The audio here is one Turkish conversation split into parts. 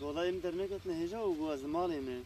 Dolayım dernek etne heja o bu azmalı mı?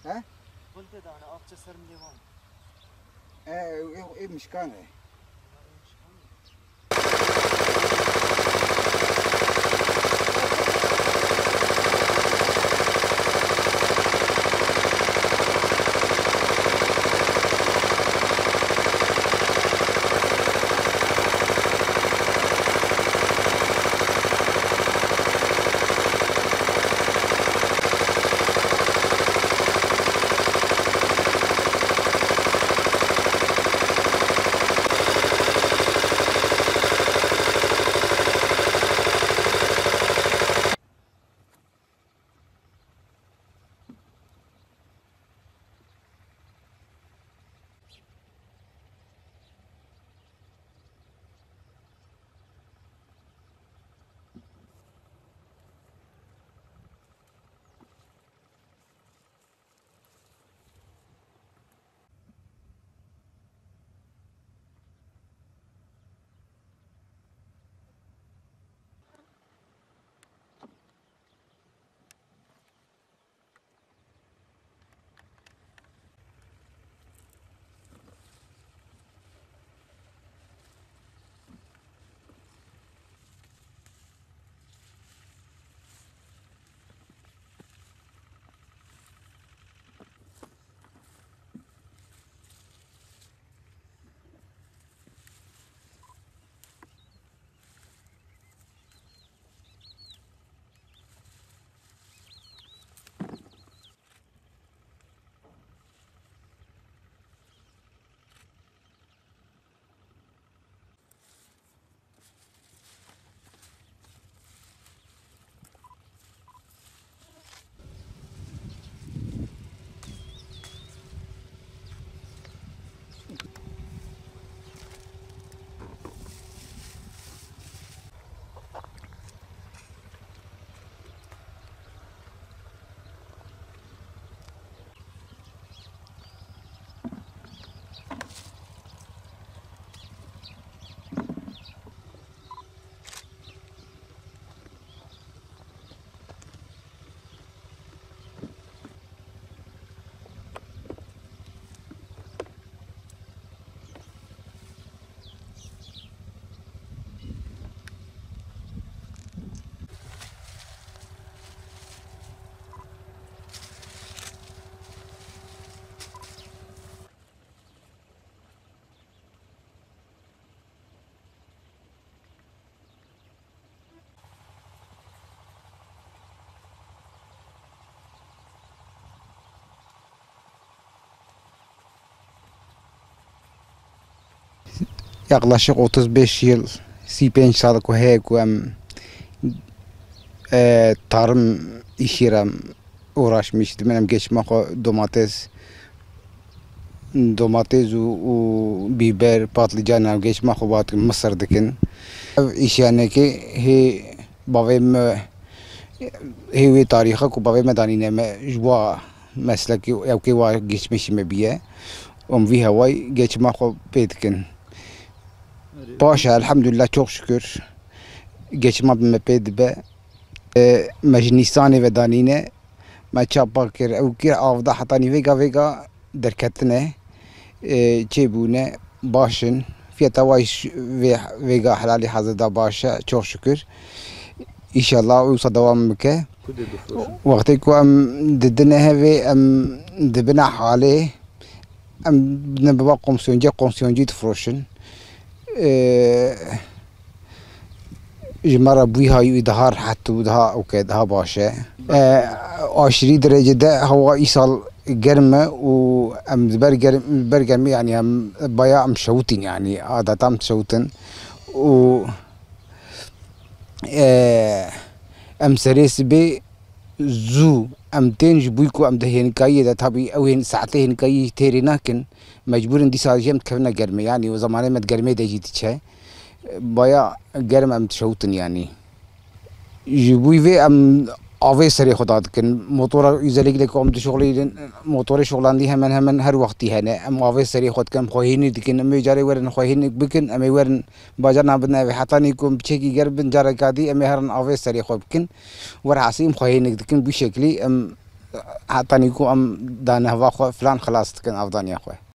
ها؟ قلت ده أنا أبتش سر من اليوم. إيه مش كان إيه؟ Yaklaşık 35 yıl sipençalık ve heyku tarım işirem uğraşmıştım. Benim geçme domates و biber, patlıcan geçme batı Mısır'daki. İş yani ki bavim ve tarihi ku bavim danine me jwa mesleki ev ki var geçmişime biye. Vi havay geçme petkin. Paşa elhamdülillah çok şükür. Geçme bime pedbe. Mecnisane ve danine ما چاپا کر او کی آودا حتی ویگا درکتنه چه بونه باشن فیتا وایش ویگا حلالی حاضر دا باشه çok şükür inşallah uysa devam meke وقتی که ام ددنه هوی ام دبنا حاله ام نبوا قمسیونجی تفروشن جمرة بويها يدهار حتى ودها أو كده باشه 20 درجة هو يصل جرمة وأم برجرمي يعني أم بيا أم شوتين يعني عادة أم شوتين و أم سريس بي زو أم تنج بويكو أم دهين كاي ده تبي أوين ساعتين كاي تيري لكن مجبور إن دي ساعتين كفنا جرمة يعني وزمانه ما تجرمة ده جيت شيء بایا گرم ام تشوتن yani جبوی ve ام آوی سری خداد کن موتور özellikle kom şogleydin motoru şoglandı hemen her vakti hani am آوی سری خود کم خوهینی dikin am jare verin خوهینی bikin am verin bajarna bina ve hatta nikum çeki gerbin jara kadi am herin آوی سری خود bikin ver hasim خوهینی dikin bu şekli am hatta nikum am dana hava falan خلاص dikin avdan ya